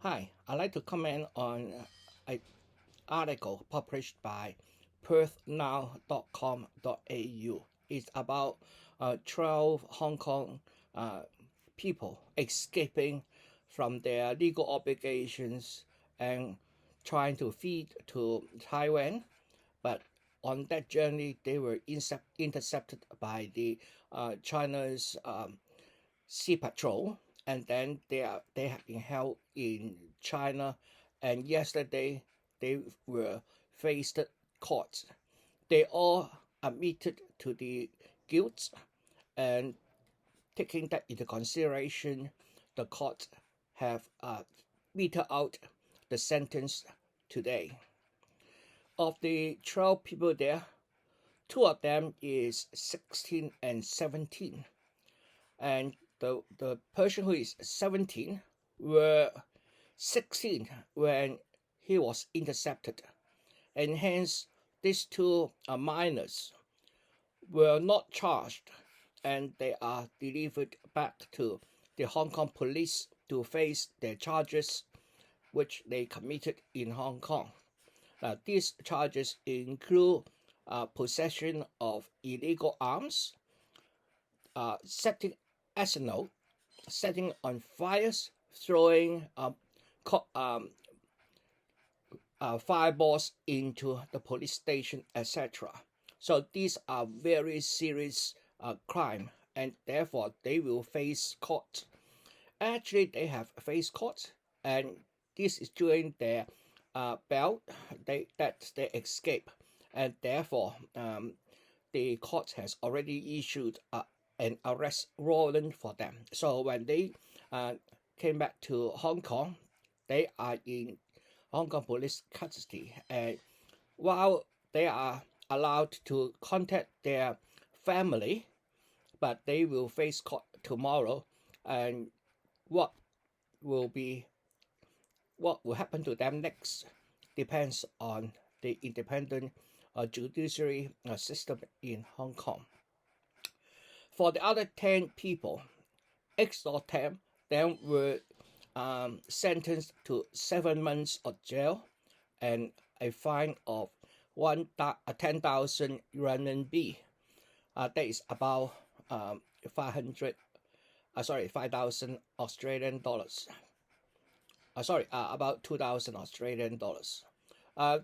Hi, I'd like to comment on an article published by perthnow.com.au. It's about 12 Hong Kong uh, people escaping from their legal obligations and trying to flee to Taiwan, but on that journey they were intercepted by the China's Sea Patrol, and then they have been held in China, and yesterday they were faced court. They all admitted to the guilt, and taking that into consideration, the court have meted out the sentence today. Of the 12 people there, two of them is 16 and 17, and the person who is 17 were 16 when he was intercepted, and hence these two minors were not charged, and they are delivered back to the Hong Kong police to face their charges which they committed in Hong Kong. These charges include possession of illegal arms, setting arsenal, setting on fires, throwing fireballs into the police station, etc. So these are very serious crime, and therefore they will face court. Actually, they have faced court, and this is during their bail they escape, and therefore the court has already issued an arrest warrant for them. So when they came back to Hong Kong, they are in Hong Kong police custody, and while they are allowed to contact their family, but they will face court tomorrow, and what will happen to them next depends on the independent judiciary system in Hong Kong. For the other 10 people, 8 of them were sentenced to 7 months of jail and a fine of 10,000 RMB. That is about 5,000 Australian dollars. About 2,000 Australian dollars.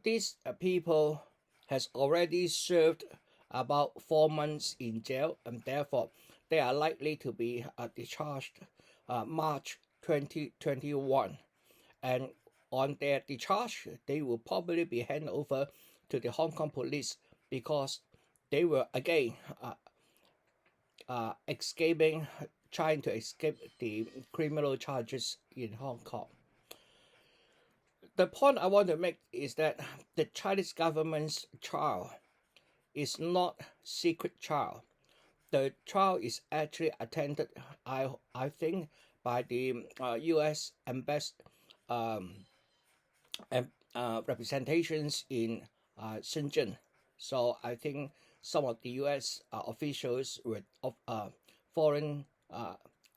These people has already served about 4 months in jail, and therefore they are likely to be discharged March 2021. And on their discharge, they will probably be handed over to the Hong Kong police because they were again trying to escape the criminal charges in Hong Kong. The point I want to make is that the Chinese government's trial is not secret trial. The trial is actually attended, I think, by the U.S. embassy representations in Shenzhen. So I think some of the U.S. officials were foreign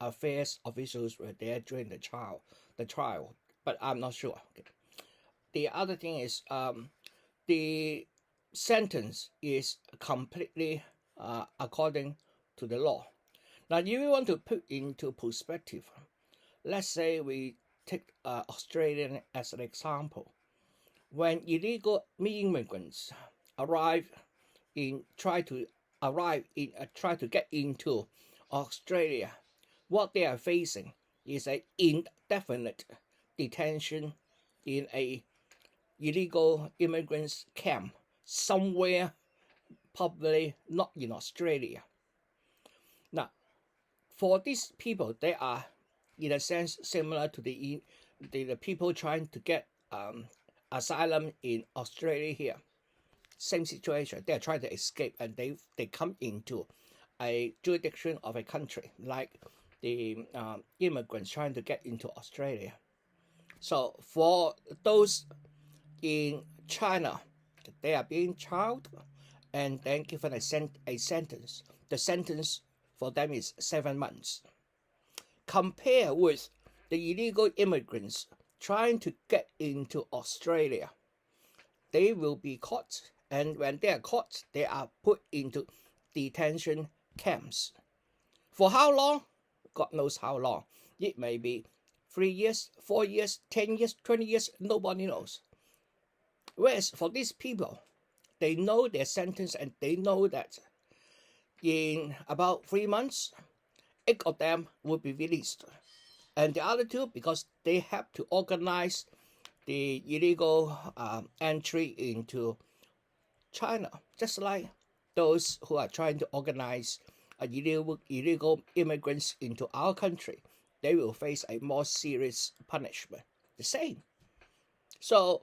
affairs officials were there during the trial, but I'm not sure. Okay. The other thing is the sentence is completely according to the law. Now, if you want to put into perspective, let's say we take Australia as an example. When illegal immigrants try to get into Australia, what they are facing is an indefinite detention in a illegal immigrants camp somewhere, probably not in Australia. Now, for these people, they are in a sense similar to the people trying to get asylum in Australia here. Same situation. They are trying to escape, and they come into a jurisdiction of a country like the immigrants trying to get into Australia. So for those in China, they are being tried and then given a sentence. The sentence for them is 7 months. Compare with the illegal immigrants trying to get into Australia, they will be caught. And when they are caught, they are put into detention camps. For how long? God knows how long. It may be 3 years, 4 years, 10 years, 20 years, nobody knows. Whereas for these people, they know their sentence and they know that in about 3 months, 8 of them will be released. And the other 2, because they have to organize the illegal entry into China, just like those who are trying to organize illegal immigrants into our country, they will face a more serious punishment. The same. So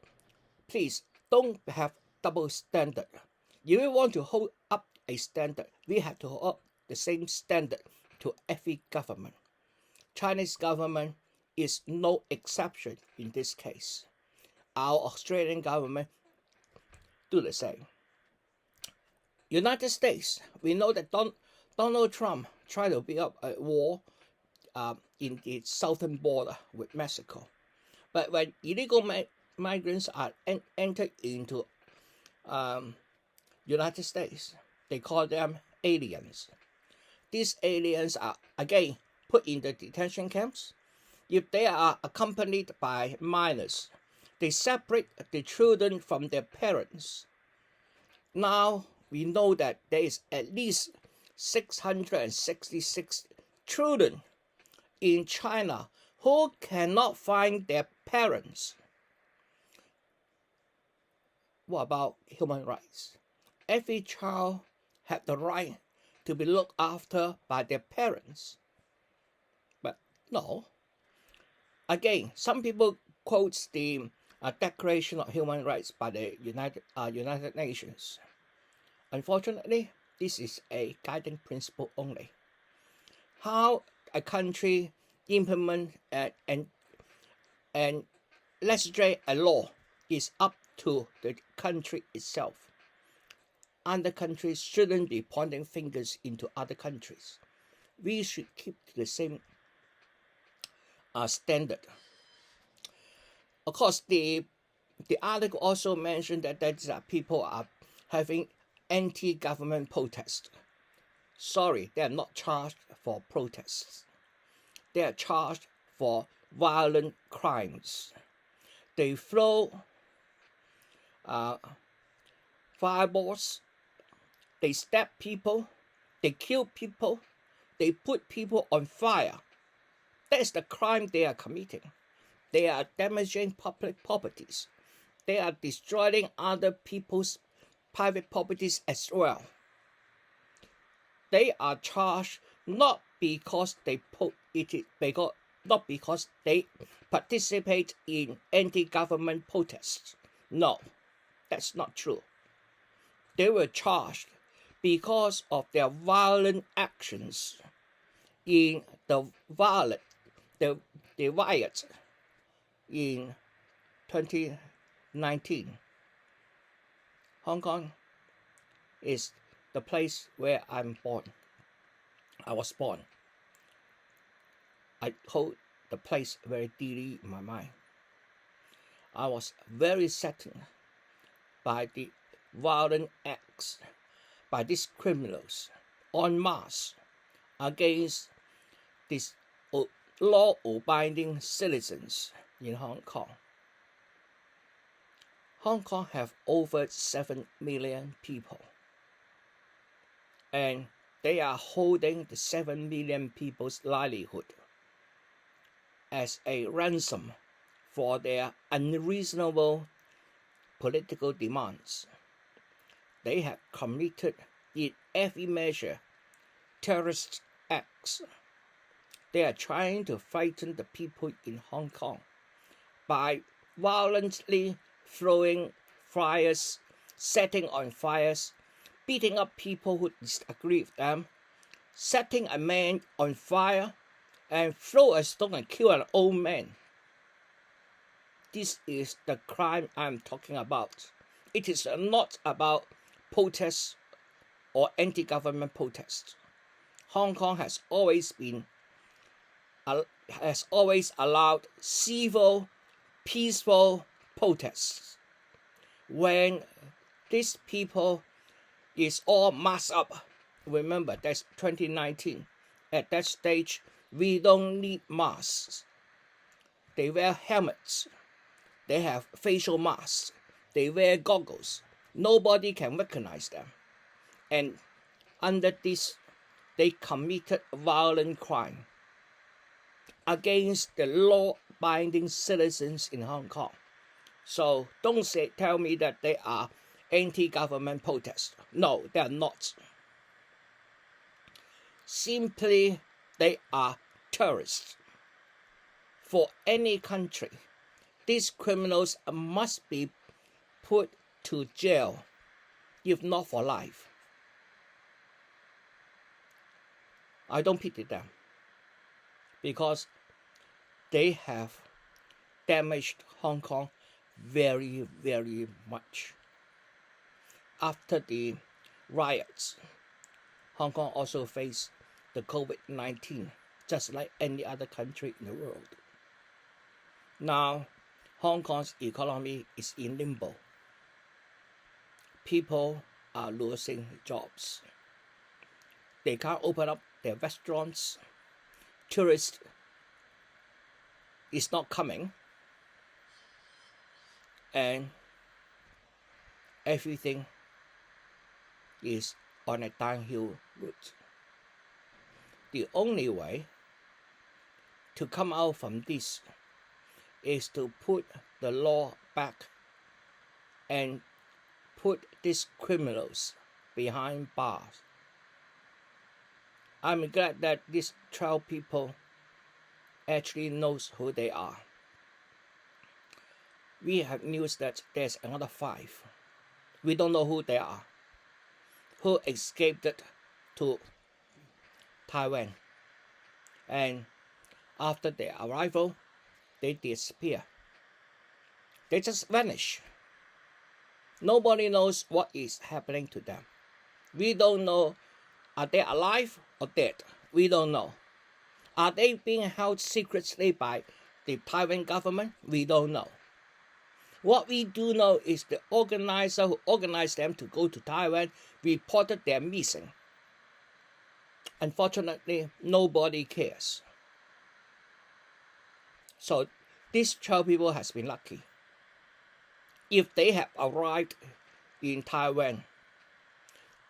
please don't have double standard. If we want to hold up a standard, we have to hold up the same standard to every government. Chinese government is no exception in this case. Our Australian government do the same. United States, we know that Donald Trump tried to build up a wall in the southern border with Mexico. But when illegal migrants are entered into United States, they call them aliens. These aliens are again put in the detention camps. If they are accompanied by minors, they separate the children from their parents. Now we know that there is at least 666 children in China who cannot find their parents. What about human rights? Every child has the right to be looked after by their parents. But no. Again, some people quote the Declaration of Human Rights by the United Nations. Unfortunately, this is a guiding principle only. How a country implement and legislate a law is up to the country itself. Other countries shouldn't be pointing fingers into other countries. We should keep the same standard. Of course, the article also mentioned that people are having anti-government protests. Sorry, they are not charged for protests. They are charged for violent crimes. They throw fireballs, they stab people, they kill people, they put people on fire. That is the crime they are committing. They are damaging public properties. They are destroying other people's private properties as well. They are charged not because they not because they participate in anti-government protests. No, that's not true. They were charged because of their violent actions in the riot in 2019. Hong Kong is the place where I was born. I hold the place very dearly in my mind. I was very saddened by the violent acts by these criminals en masse against these law-abiding citizens in Hong Kong. Hong Kong have over 7 million people, and they are holding the 7 million people's livelihood as a ransom for their unreasonable political demands. They have committed in every measure terrorist acts. They are trying to frighten the people in Hong Kong by violently throwing fires, setting on fires, beating up people who disagree with them, setting a man on fire, and throw a stone and kill an old man. This is the crime I'm talking about. It is not about protests or anti-government protests. Hong Kong has always allowed civil peaceful protests. When these people is all masked up, remember that's 2019. At that stage, we don't need masks. They wear helmets. They have facial masks. They wear goggles. Nobody can recognize them. And under this, they committed violent crime against the law-abiding citizens in Hong Kong. So don't tell me that they are anti-government protests. No, they are not. Simply, they are terrorists. For any country, these criminals must be put to jail, if not for life. I don't pity them because they have damaged Hong Kong very, very much. After the riots, Hong Kong also faced the COVID-19, just like any other country in the world. Now, Hong Kong's economy is in limbo. People are losing jobs. They can't open up their restaurants. Tourists is not coming. And everything is on a downhill route. The only way to come out from this is to put the law back and put these criminals behind bars. I'm glad that these 12 people actually knows who they are. We have news that there's another 5. We don't know who they are, who escaped to Taiwan. And after their arrival, they disappear. They just vanish. Nobody knows what is happening to them. We don't know, are they alive or dead? We don't know. Are they being held secretly by the Taiwan government? We don't know. What we do know is the organizer who organized them to go to Taiwan reported they're missing. Unfortunately, nobody cares. So these 12 people has been lucky. If they have arrived in Taiwan,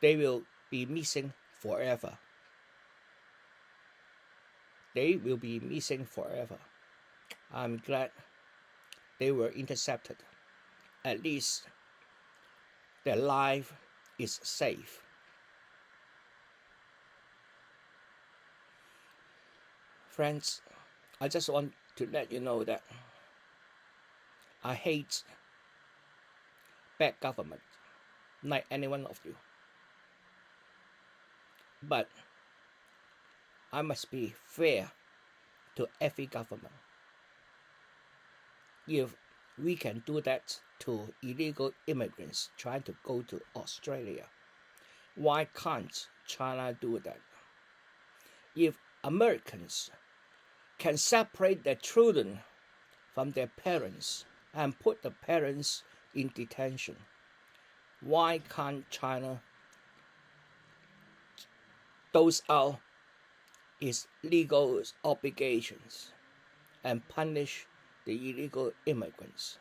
they will be missing forever. They will be missing forever. I'm glad they were intercepted. At least their life is safe. Friends, I just want to let you know that I hate bad government, like any one of you. But I must be fair to every government. If we can do that to illegal immigrants trying to go to Australia, why can't China do that? If Americans can separate their children from their parents and put the parents in detention, why can't China dose out its legal obligations and punish the illegal immigrants?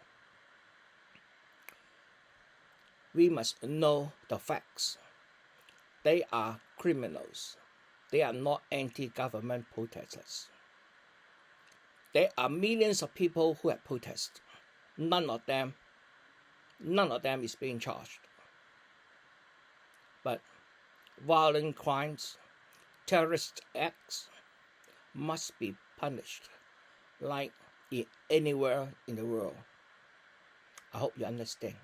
We must know the facts. They are criminals. They are not anti-government protesters. There are millions of people who have protested. None of them is being charged. But violent crimes, terrorist acts must be punished like anywhere in the world. I hope you understand.